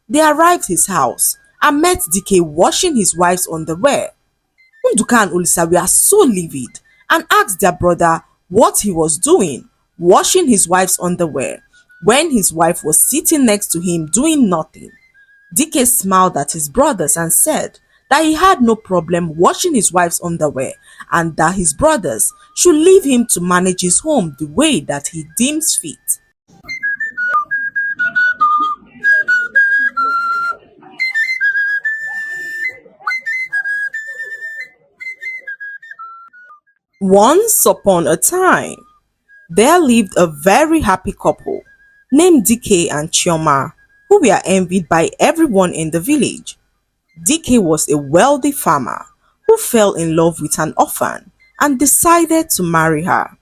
They arrived his house and met DK washing his wife's underwear. Nduka and Olisa were so livid and asked their brother what he was doing, washing his wife's underwear, when his wife was sitting next to him doing nothing. DK smiled at his brothers and said that he had no problem washing his wife's underwear and that his brothers should leave him to manage his home the way that he deems fit. Once upon a time, there lived a very happy couple named DK and Chioma, who were envied by everyone in the village. DK was a wealthy farmer who fell in love with an orphan and decided to marry her.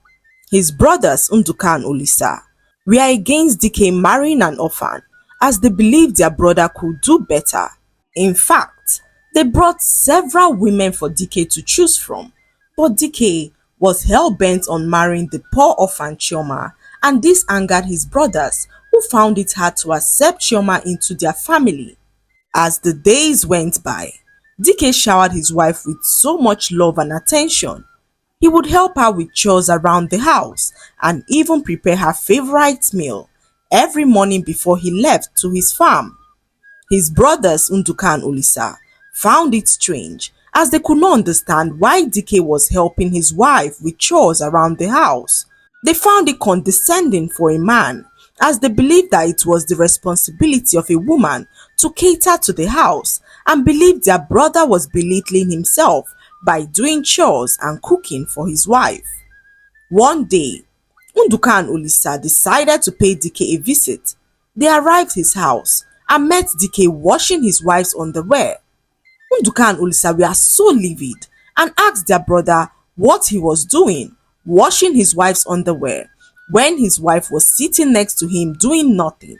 His brothers Nduka and Olisa were against DK marrying an orphan as they believed their brother could do better. In fact, they brought several women for DK to choose from, but DK was hell-bent on marrying the poor orphan Chioma, and this angered his brothers, who found it hard to accept Chioma into their family. As the days went by, DK showered his wife with so much love and attention. He would help her with chores around the house and even prepare her favorite meal every morning before he left to his farm. His brothers Nduka and Olisa found it strange as they could not understand why DK was helping his wife with chores around the house. They found it condescending for a man as they believed that it was the responsibility of a woman to cater to the house and believed their brother was belittling himself by doing chores and cooking for his wife. One day, Nduka and Olisa decided to pay DK a visit. They arrived his house and met DK washing his wife's underwear. Nduka and Olisa were so livid and asked their brother what he was doing, washing his wife's underwear, when his wife was sitting next to him doing nothing.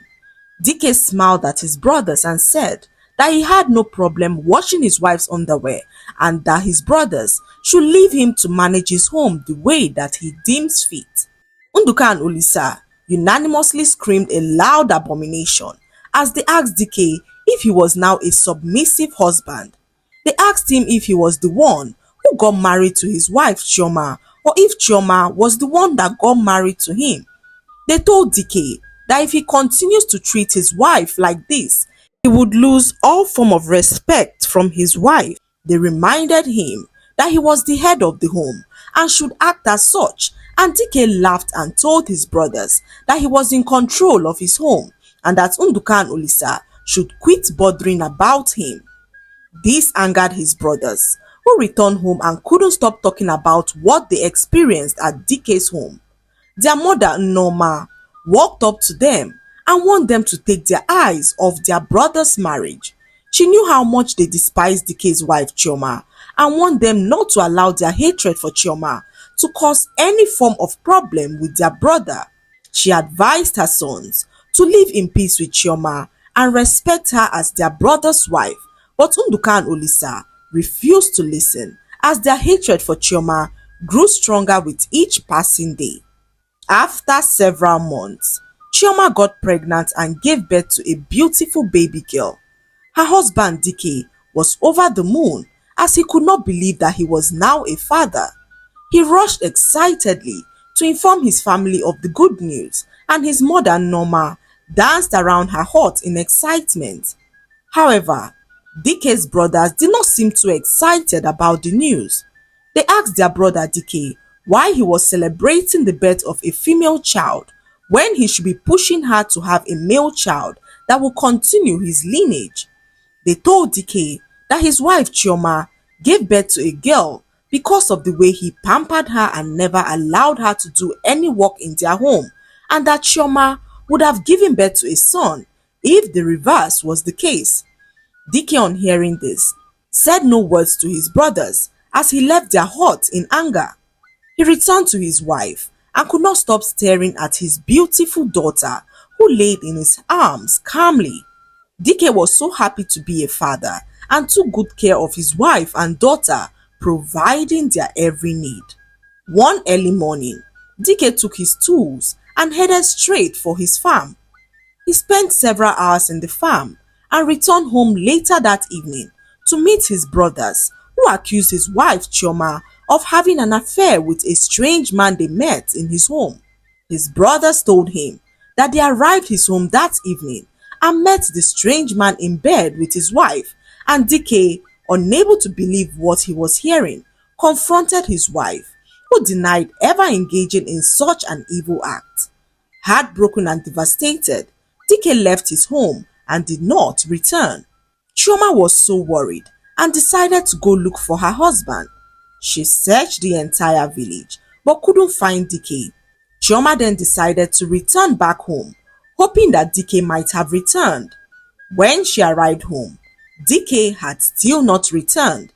DK smiled at his brothers and said that he had no problem washing his wife's underwear and that his brothers should leave him to manage his home the way that he deems fit. Nduka and Olisa unanimously screamed a loud abomination as they asked DK if he was now a submissive husband. They asked him if he was the one who got married to his wife Chioma or if Chioma was the one that got married to him. They told DK that if he continues to treat his wife like this, he would lose all form of respect from his wife. They reminded him that he was the head of the home and should act as such, and DK laughed and told his brothers that he was in control of his home and that Nduka and Olisa should quit bothering about him. This angered his brothers, who returned home and couldn't stop talking about what they experienced at DK's home. Their mother, Norma, walked up to them and warned them to take their eyes off their brother's marriage. She knew how much they despised DK's wife Chioma and warned them not to allow their hatred for Chioma to cause any form of problem with their brother. She advised her sons to live in peace with Chioma and respect her as their brother's wife, but Nduka and Olisa refused to listen as their hatred for Chioma grew stronger with each passing day. After several months, Chioma got pregnant and gave birth to a beautiful baby girl. Her husband DK was over the moon as he could not believe that he was now a father. He rushed excitedly to inform his family of the good news, and his mother Norma danced around her hut in excitement. However, DK's brothers did not seem too excited about the news. They asked their brother DK why he was celebrating the birth of a female child when he should be pushing her to have a male child that will continue his lineage. They told DK that his wife Chioma gave birth to a girl because of the way he pampered her and never allowed her to do any work in their home, and that Chioma would have given birth to a son if the reverse was the case. DK, on hearing this, said no words to his brothers as he left their hut in anger. He returned to his wife and could not stop staring at his beautiful daughter who laid in his arms calmly. DK was so happy to be a father and took good care of his wife and daughter, providing their every need. One early morning, DK took his tools and headed straight for his farm. He spent several hours in the farm and returned home later that evening to meet his brothers, who accused his wife Chioma of having an affair with a strange man they met in his home. His brothers told him that they arrived his home that evening and met the strange man in bed with his wife, and DK, unable to believe what he was hearing, confronted his wife, who denied ever engaging in such an evil act. Heartbroken and devastated, DK left his home and did not return. Chioma was so worried and decided to go look for her husband. She searched the entire village but couldn't find DK. Chioma then decided to return back home, hoping that DK might have returned. When she arrived home, DK had still not returned.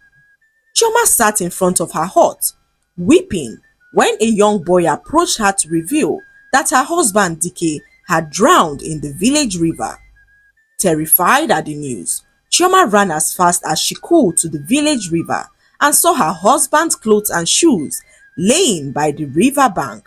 Chioma sat in front of her hut, weeping, when a young boy approached her to reveal that her husband DK had drowned in the village river. Terrified at the news, Chioma ran as fast as she could to the village river and saw her husband's clothes and shoes laying by the river bank.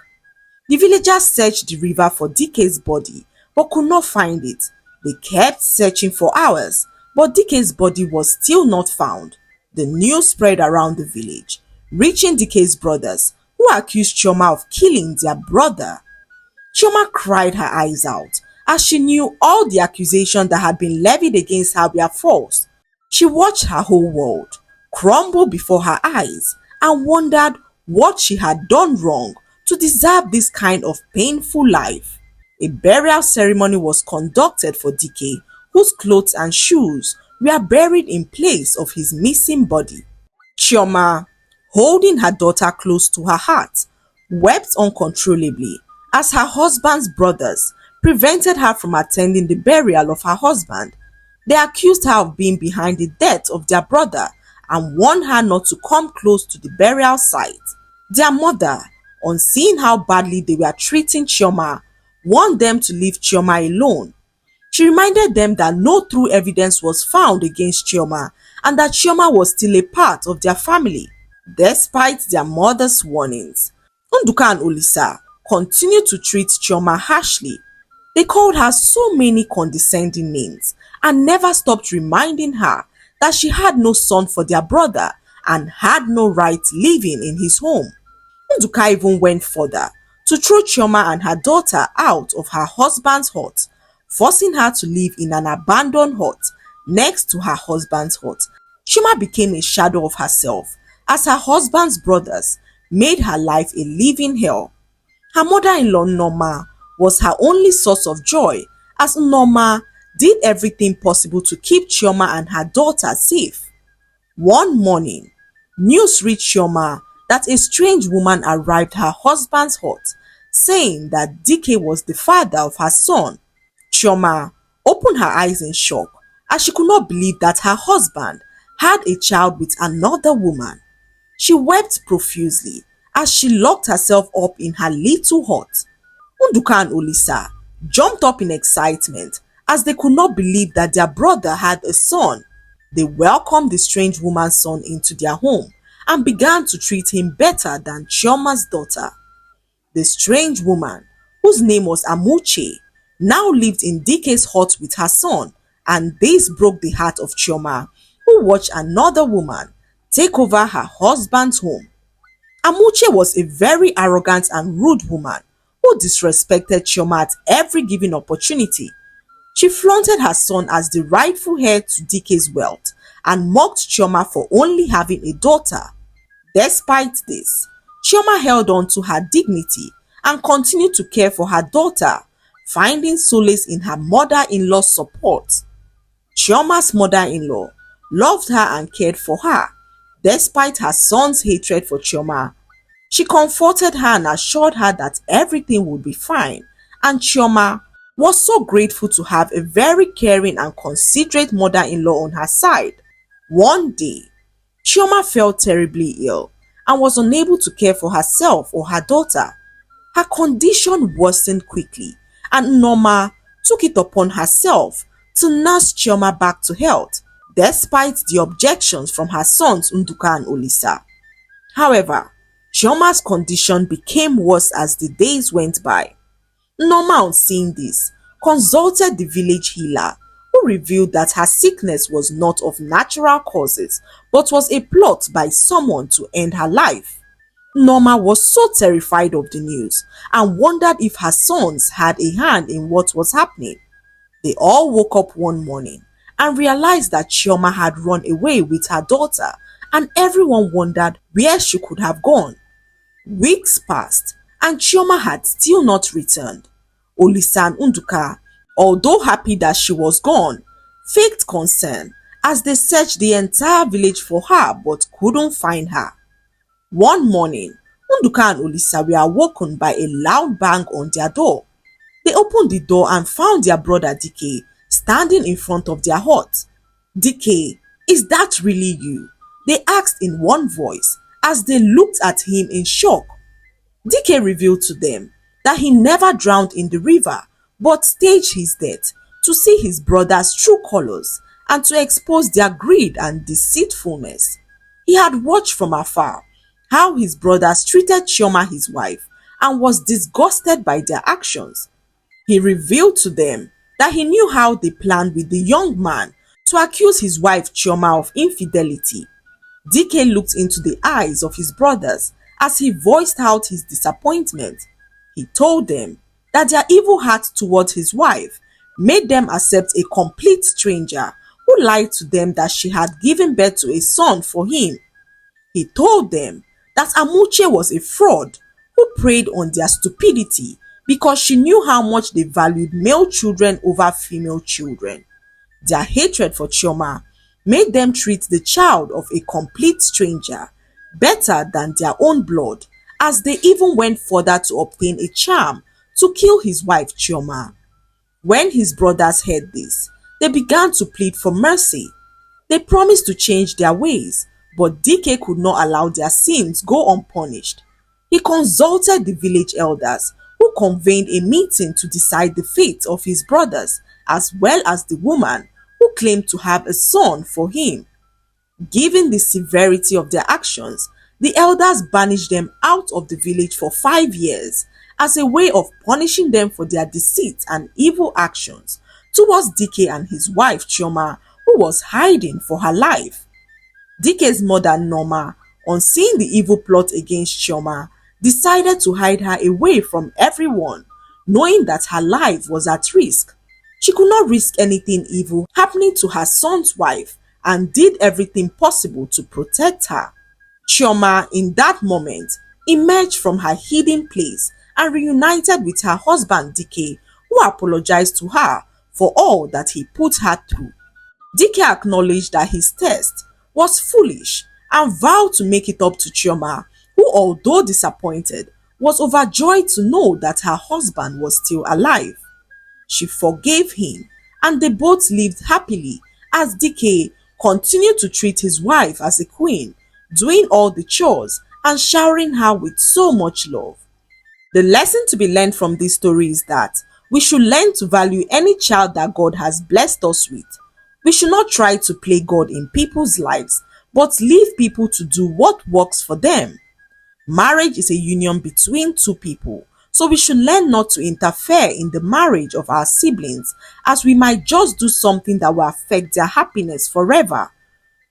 The villagers searched the river for DK's body but could not find it. They kept searching for hours, but DK's body was still not found. The news spread around the village, reaching DK's brothers, who accused Chioma of killing their brother. Chioma cried her eyes out as she knew all the accusations that had been levied against her were false. She watched her whole world crumble before her eyes and wondered what she had done wrong to deserve this kind of painful life. A burial ceremony was conducted for DK, whose clothes and shoes were buried in place of his missing body. Chioma, holding her daughter close to her heart, wept uncontrollably as her husband's brothers prevented her from attending the burial of her husband. They accused her of being behind the death of their brother and warned her not to come close to the burial site. Their mother, on seeing how badly they were treating Chioma, warned them to leave Chioma alone. She reminded them that no true evidence was found against Chioma and that Chioma was still a part of their family. Despite their mother's warnings, Nduka and Olisa continued to treat Chioma harshly. They called her so many condescending names and never stopped reminding her that she had no son for their brother and had no right living in his home. Nduka even went further to throw Chioma and her daughter out of her husband's hut, forcing her to live in an abandoned hut next to her husband's hut. Chioma became a shadow of herself as her husband's brothers made her life a living hell. Her mother-in-law Norma was her only source of joy, as Norma did everything possible to keep Chioma and her daughter safe. One morning, news reached Chioma that a strange woman arrived at her husband's hut, saying that DK was the father of her son. Chioma opened her eyes in shock as she could not believe that her husband had a child with another woman. She wept profusely as she locked herself up in her little hut. Nduka and Olisa jumped up in excitement as they could not believe that their brother had a son. They welcomed the strange woman's son into their home and began to treat him better than Chioma's daughter. The strange woman, whose name was Amuche, now lived in DK's hut with her son, and this broke the heart of Chioma, who watched another woman take over her husband's home. Amuche was a very arrogant and rude woman who disrespected Chioma at every given opportunity. She flaunted her son as the rightful heir to DK's wealth and mocked Chioma for only having a daughter. Despite this, Chioma held on to her dignity and continued to care for her daughter, finding solace in her mother-in-law's support. Chioma's mother-in-law loved her and cared for her, despite her son's hatred for Chioma. She comforted her and assured her that everything would be fine, and Chioma was so grateful to have a very caring and considerate mother-in-law on her side. One day, Chioma fell terribly ill and was unable to care for herself or her daughter. Her condition worsened quickly, and Norma took it upon herself to nurse Chioma back to health, despite the objections from her sons Nduka and Olisa. However, Chioma's condition became worse as the days went by. Norma, on seeing this, consulted the village healer, who revealed that her sickness was not of natural causes but was a plot by someone to end her life. Norma was so terrified of the news and wondered if her sons had a hand in what was happening. They all woke up one morning and realized that Chioma had run away with her daughter, and everyone wondered where she could have gone. Weeks passed and Chioma had still not returned. Olisa and Unduka, although happy that she was gone, faked concern as they searched the entire village for her but couldn't find her. One morning, Unduka and Olisa were awoken by a loud bang on their door. They opened the door and found their brother DK standing in front of their hut. DK, is that really you? They asked in one voice as they looked at him in shock. DK revealed to them that he never drowned in the river but staged his death to see his brother's true colors and to expose their greed and deceitfulness. He had watched from afar how his brothers treated Chioma, his wife, and was disgusted by their actions. He revealed to them that he knew how they planned with the young man to accuse his wife Chioma of infidelity. DK looked into the eyes of his brothers as he voiced out his disappointment. He told them that their evil heart towards his wife made them accept a complete stranger who lied to them that she had given birth to a son for him. He told them that Amuche was a fraud who preyed on their stupidity because she knew how much they valued male children over female children. Their hatred for Chioma made them treat the child of a complete stranger better than their own blood, as they even went further to obtain a charm to kill his wife Chioma. When his brothers heard this, they began to plead for mercy. They promised to change their ways, but DK could not allow their sins go unpunished. He consulted the village elders, who convened a meeting to decide the fate of his brothers, as well as the woman who claimed to have a son for him. Given the severity of their actions, the elders banished them out of the village for 5 years as a way of punishing them for their deceit and evil actions towards DK and his wife Chioma, who was hiding for her life. DK's mother Norma, on seeing the evil plot against Chioma, decided to hide her away from everyone, knowing that her life was at risk. She could not risk anything evil happening to her son's wife and did everything possible to protect her. Chioma, in that moment, emerged from her hiding place and reunited with her husband DK, who apologized to her for all that he put her through. DK acknowledged that his test was foolish and vowed to make it up to Chioma, who, although disappointed, was overjoyed to know that her husband was still alive. She forgave him and they both lived happily as DK continued to treat his wife as a queen, doing all the chores and showering her with so much love. The lesson to be learned from this story is that we should learn to value any child that God has blessed us with. We should not try to play God in people's lives, but leave people to do what works for them. Marriage is a union between two people, so we should learn not to interfere in the marriage of our siblings, as we might just do something that will affect their happiness forever.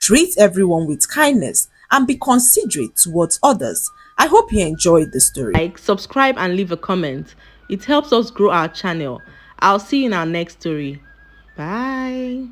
Treat everyone with kindness and be considerate towards others. I hope you enjoyed the story. Like, subscribe and leave a comment. It helps us grow our channel. I'll see you in our next story. Bye.